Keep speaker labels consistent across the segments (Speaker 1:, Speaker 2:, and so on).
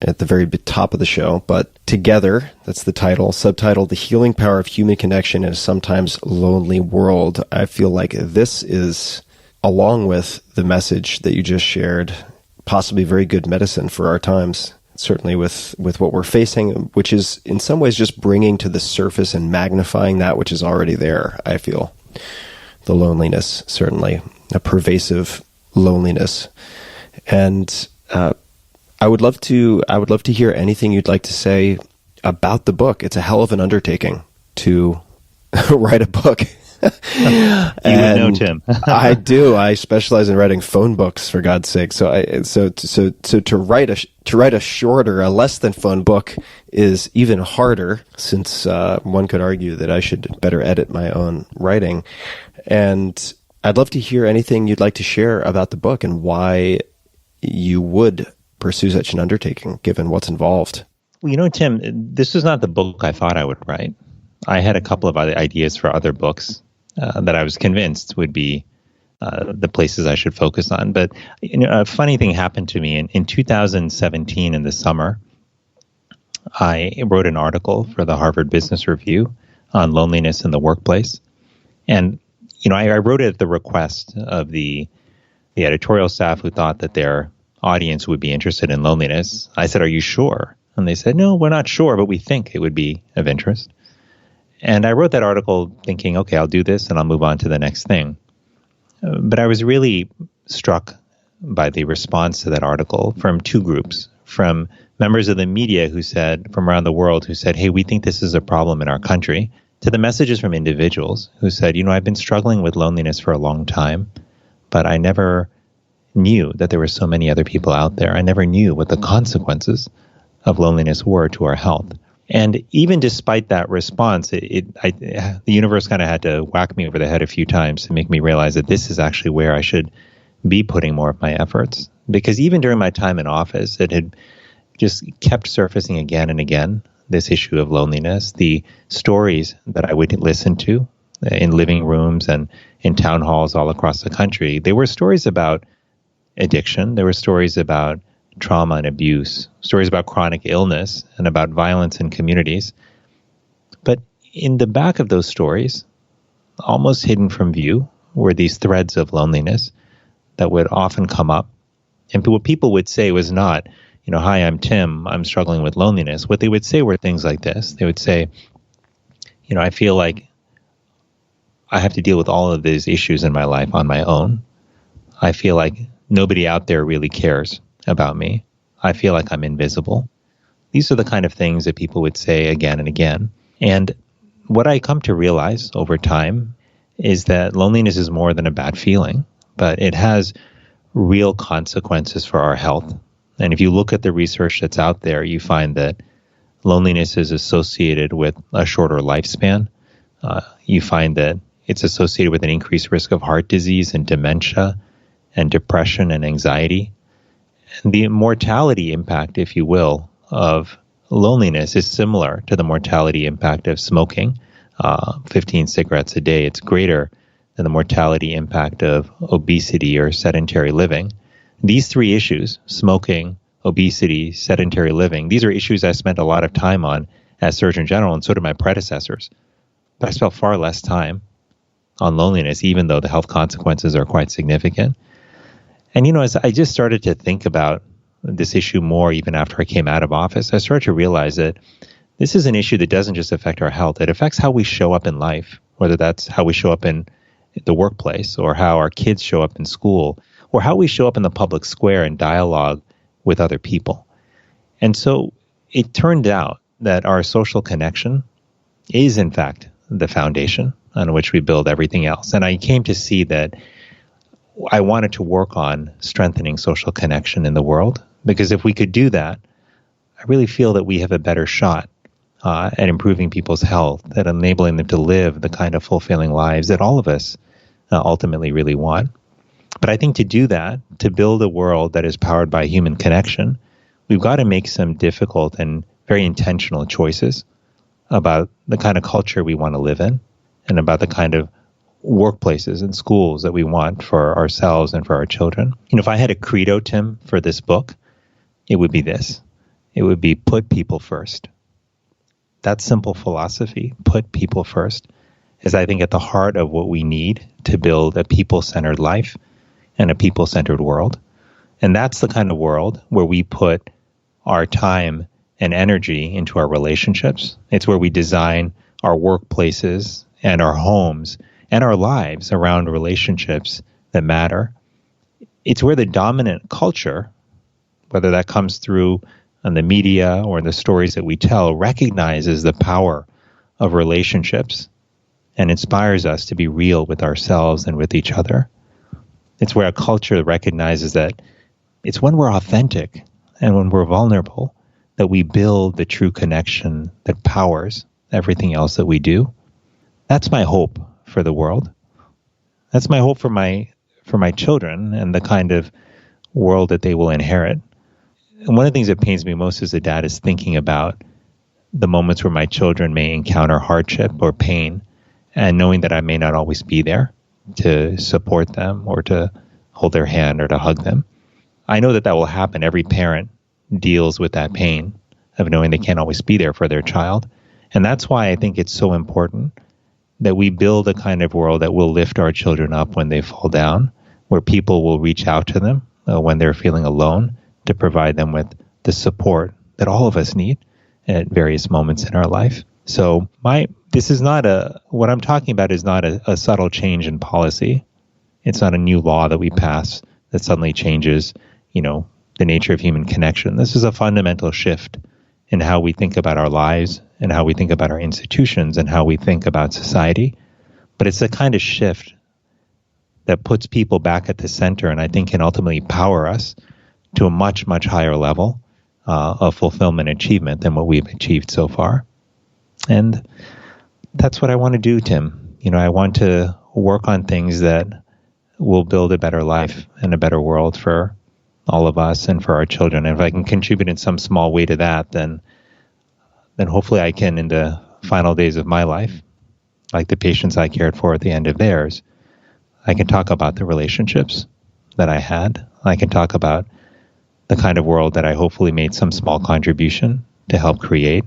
Speaker 1: at the very top of the show, but Together, that's the title, subtitled The Healing Power of Human Connection in a Sometimes Lonely World. I feel like this is, along with the message that you just shared, possibly very good medicine for our times, certainly with what we're facing, which is in some ways just bringing to the surface and magnifying that which is already there, I feel. The loneliness, certainly, a pervasive loneliness. And I would love to hear anything you'd like to say about the book. It's a hell of an undertaking to write a book.
Speaker 2: You would know, Tim.
Speaker 1: I do. I specialize in writing phone books, for God's sake. So to write a shorter, a less than phone book is even harder, since one could argue that I should better edit my own writing. And I'd love to hear anything you'd like to share about the book and why you would pursue such an undertaking, given what's involved.
Speaker 2: Well, Tim, this is not the book I thought I would write. I had a couple of other ideas for other books that I was convinced would be the places I should focus on. But a funny thing happened to me in 2017 in the summer. I wrote an article for the Harvard Business Review on loneliness in the workplace. And, I wrote it at the request of the editorial staff, who thought that their audience would be interested in loneliness. I said, "Are you sure?" And they said, "No, we're not sure, but we think it would be of interest." And I wrote that article thinking, okay, I'll do this and I'll move on to the next thing. But I was really struck by the response to that article from two groups, from members of the media from around the world who said, "Hey, we think this is a problem in our country," to the messages from individuals who said, "I've been struggling with loneliness for a long time, but I never knew that there were so many other people out there. I never knew what the consequences of loneliness were to our health." And even despite that response, the universe kind of had to whack me over the head a few times to make me realize that this is actually where I should be putting more of my efforts. Because even during my time in office, it had just kept surfacing again and again, this issue of loneliness. The stories that I would listen to in living rooms and in town halls all across the country, they were stories about addiction. There were stories about trauma and abuse, stories about chronic illness and about violence in communities. But in the back of those stories, almost hidden from view, were these threads of loneliness that would often come up. And what people would say was not, "Hi, I'm Tim, I'm struggling with loneliness." What they would say were things like this. They would say, "I feel like I have to deal with all of these issues in my life on my own. I feel like nobody out there really cares about me. I feel like I'm invisible." These are the kind of things that people would say again and again. And what I come to realize over time is that loneliness is more than a bad feeling, but it has real consequences for our health. And if you look at the research that's out there, you find that loneliness is associated with a shorter lifespan. You find that it's associated with an increased risk of heart disease and dementia and depression and anxiety. And the mortality impact, if you will, of loneliness is similar to the mortality impact of smoking, 15 cigarettes a day. It's greater than the mortality impact of obesity or sedentary living. These three issues, smoking, obesity, sedentary living, these are issues I spent a lot of time on as Surgeon General, and so did my predecessors. But I spent far less time on loneliness, even though the health consequences are quite significant. And, as I just started to think about this issue more, even after I came out of office, I started to realize that this is an issue that doesn't just affect our health. It affects how we show up in life, whether that's how we show up in the workplace or how our kids show up in school or how we show up in the public square and dialogue with other people. And so it turned out that our social connection is, in fact, the foundation on which we build everything else. And I came to see that I wanted to work on strengthening social connection in the world, because if we could do that, I really feel that we have a better shot at improving people's health, at enabling them to live the kind of fulfilling lives that all of us ultimately really want. But I think to do that, to build a world that is powered by human connection, we've got to make some difficult and very intentional choices about the kind of culture we want to live in and about the kind of workplaces and schools that we want for ourselves and for our children. If I had a credo, Tim, for this book, it would be this. it would be put people first. That simple philosophy, put people first, is I think at the heart of what we need to build a people-centered life and a people-centered world. And that's the kind of world where we put our time and energy into our relationships. It's where we design our workplaces and our homes and our lives around relationships that matter. It's where the dominant culture, whether that comes through on the media or the stories that we tell, recognizes the power of relationships and inspires us to be real with ourselves and with each other. It's where a culture recognizes that it's when we're authentic and when we're vulnerable that we build the true connection that powers everything else that we do. That's my hope for the world. That's my hope for my children and the kind of world that they will inherit. And one of the things that pains me most as a dad is thinking about the moments where my children may encounter hardship or pain, and knowing that I may not always be there to support them or to hold their hand or to hug them. I know that that will happen. Every parent deals with that pain of knowing they can't always be there for their child. And that's why I think it's so important that we build a kind of world that will lift our children up when they fall down, where people will reach out to them when they're feeling alone to provide them with the support that all of us need at various moments in our life. So what I'm talking about is not a subtle change in policy. It's not a new law that we pass that suddenly changes, the nature of human connection. This is a fundamental shift in how we think about our lives and how we think about our institutions and how we think about society. But it's a kind of shift that puts people back at the center and I think can ultimately power us to a much, much higher level of fulfillment and achievement than what we've achieved so far. And that's what I want to do, Tim. I want to work on things that will build a better life and a better world for all of us and for our children. And if I can contribute in some small way to that, then hopefully I can, in the final days of my life, like the patients I cared for at the end of theirs, I can talk about the relationships that I had. I can talk about the kind of world that I hopefully made some small contribution to help create.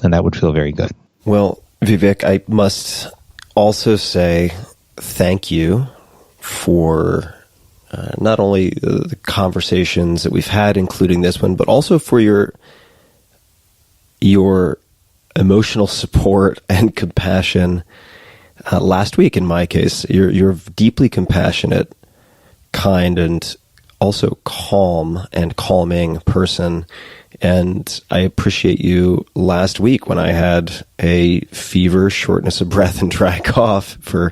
Speaker 2: And that would feel very good.
Speaker 1: Well, Vivek, I must also say thank you for not only the conversations that we've had, including this one, but also for your emotional support and compassion last week. In my case, you're a deeply compassionate, kind, and also calm and calming person. And I appreciate you last week when I had a fever, shortness of breath, and dry cough for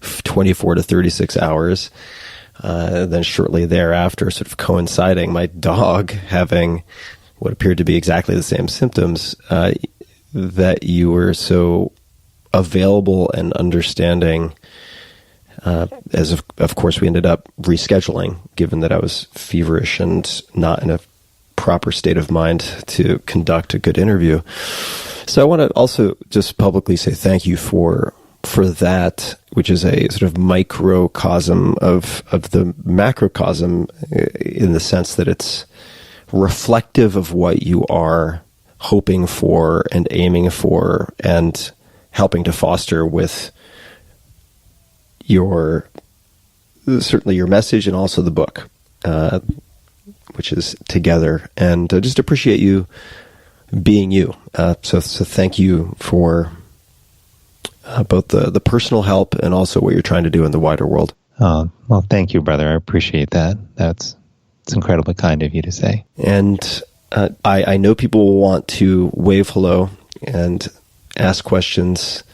Speaker 1: 24 to 36 hours. Then shortly thereafter, sort of coinciding, my dog having what appeared to be exactly the same symptoms, that you were so available and understanding, as of course we ended up rescheduling, given that I was feverish and not in a proper state of mind to conduct a good interview. So I want to also just publicly say thank you for that, which is a sort of microcosm of the macrocosm, in the sense that it's reflective of what you are hoping for and aiming for and helping to foster with certainly your message and also the book, which is Together. And I just appreciate you being you. So thank you for both the personal help and also what you're trying to do in the wider world.
Speaker 2: Well, thank you, brother. I appreciate that. It's incredibly kind of you to say.
Speaker 1: And I know people will want to wave hello and ask questions.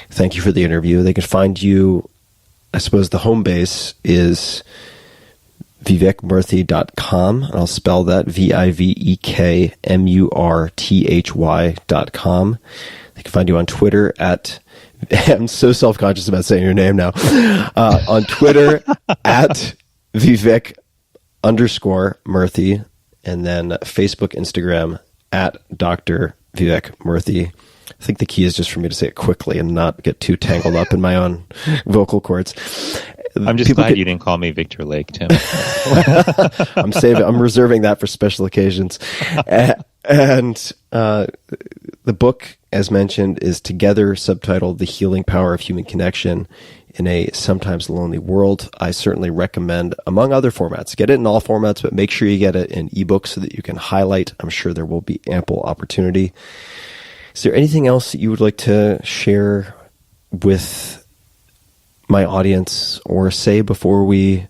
Speaker 1: Thank you for the interview. They can find you, I suppose the home base is vivekmurthy.com. And I'll spell that vivekmurthy.com. They can find you on Twitter at, I'm so self-conscious about saying your name now, on Twitter at Vivek_Murthy, and then Facebook, Instagram at Dr. Vivek Murthy. I think the key is just for me to say it quickly and not get too tangled up in my own vocal cords.
Speaker 2: I'm just glad you didn't call me Victor Lake, Tim.
Speaker 1: I'm reserving that for special occasions. And the book, as mentioned, is Together, subtitled The Healing Power of Human Connection in a Sometimes Lonely World. I certainly recommend, among other formats, get it in all formats, but make sure you get it in ebook so that you can highlight. I'm sure there will be ample opportunity. Is there anything else that you would like to share with my audience or say before we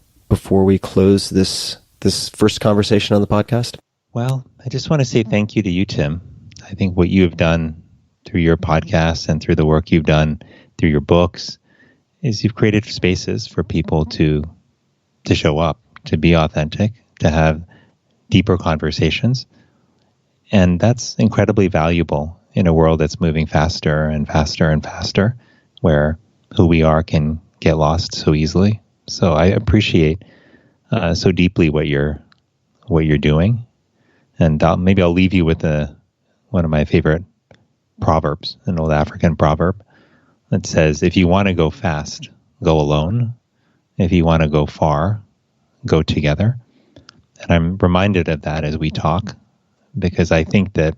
Speaker 1: close this first conversation on the podcast?
Speaker 2: Well, I just want to say thank you to you, Tim. I think what you have done through your podcast and through the work you've done through your books is you've created spaces for people to show up, to be authentic, to have deeper conversations. And that's incredibly valuable in a world that's moving faster and faster and faster, where who we are can get lost so easily. So I appreciate so deeply what you're doing. And maybe I'll leave you with one of my favorite proverbs, an old African proverb that says, if you want to go fast, go alone. If you want to go far, go together. And I'm reminded of that as we talk, because I think that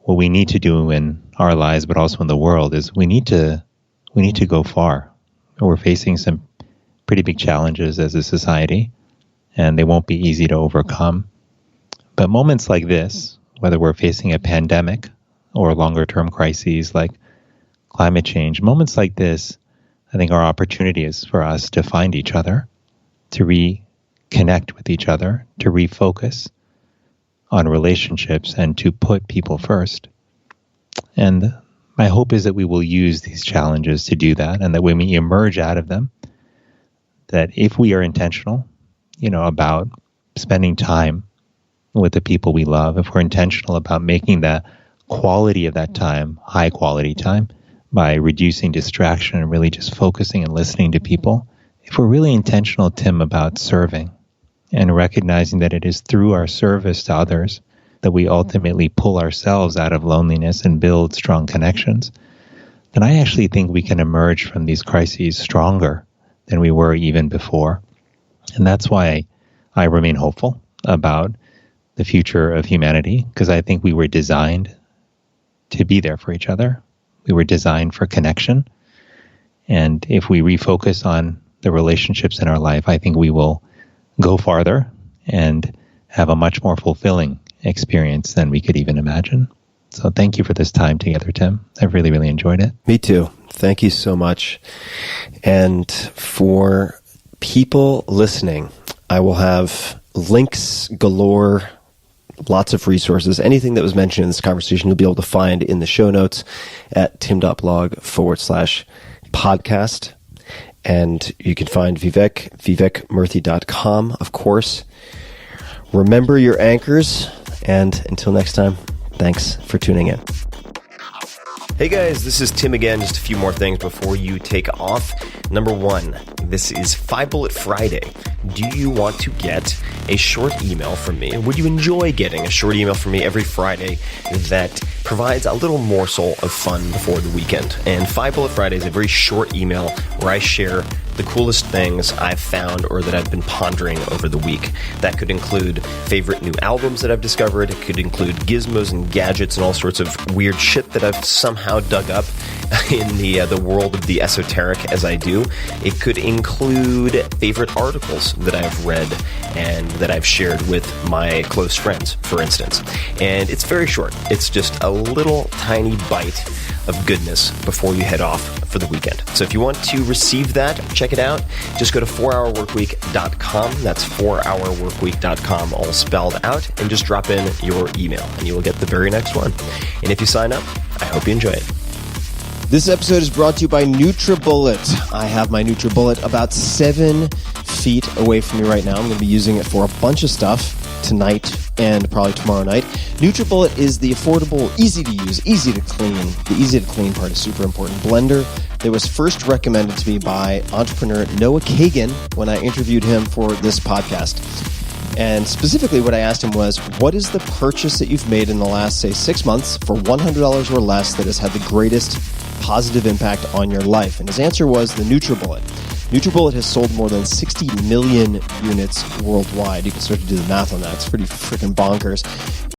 Speaker 2: what we need to do in our lives, but also in the world, is we need to go far. We're facing some pretty big challenges as a society, and they won't be easy to overcome. But moments like this, whether we're facing a pandemic or longer term crises like climate change, moments like this, I think, are opportunities for us to find each other, to reconnect with each other, to refocus on relationships, and to put people first. And my hope is that we will use these challenges to do that, and that when we emerge out of them, that if we are intentional, about spending time with the people we love, if we're intentional about making the quality of that time high quality time by reducing distraction and really just focusing and listening to people, if we're really intentional, Tim, about serving and recognizing that it is through our service to others that we ultimately pull ourselves out of loneliness and build strong connections, then I actually think we can emerge from these crises stronger than we were even before. And that's why I remain hopeful about the future of humanity, because I think we were designed to be there for each other. We were designed for connection. And if we refocus on the relationships in our life, I think we will go farther and have a much more fulfilling experience than we could even imagine. So thank you for this time together, Tim. I've really, really enjoyed it.
Speaker 1: Me too. Thank you so much. And for people listening, I will have links galore, lots of resources. Anything that was mentioned in this conversation, you'll be able to find in the show notes at tim.blog/podcast. And you can find Vivek, vivekmurthy.com, of course. Remember your anchors. And until next time, thanks for tuning in. Hey guys, this is Tim again. Just a few more things before you take off. Number one, this is 5 Bullet Friday. Do you want to get a short email from me? Would you enjoy getting a short email from me every Friday that provides a little morsel of fun before the weekend? And 5 Bullet Friday is a very short email where I share the coolest things I've found or that I've been pondering over the week. That could include favorite new albums that I've discovered. It could include gizmos and gadgets and all sorts of weird shit that I've somehow dug up in the world of the esoteric as I do. It could include favorite articles that I've read and that I've shared with my close friends, for instance. And it's very short. It's just a little tiny bite of goodness before you head off for the weekend. So if you want to receive that, check it out. Just go to 4hourworkweek.com. That's 4hourworkweek.com, all spelled out, and just drop in your email, and you will get the very next one. And if you sign up, I hope you enjoy it. This episode is brought to you by NutriBullet. I have my NutriBullet about 7 feet away from me right now. I'm going to be using it for a bunch of stuff tonight and probably tomorrow night. NutriBullet is the affordable, easy to use, easy to clean. The easy to clean part is super important. Blender that was first recommended to me by entrepreneur Noah Kagan when I interviewed him for this podcast. And specifically what I asked him was, what is the purchase that you've made in the last, say, 6 months for $100 or less that has had the greatest positive impact on your life? And his answer was the NutriBullet. NutriBullet has sold more than 60 million units worldwide. You can start to do the math on that. It's pretty freaking bonkers.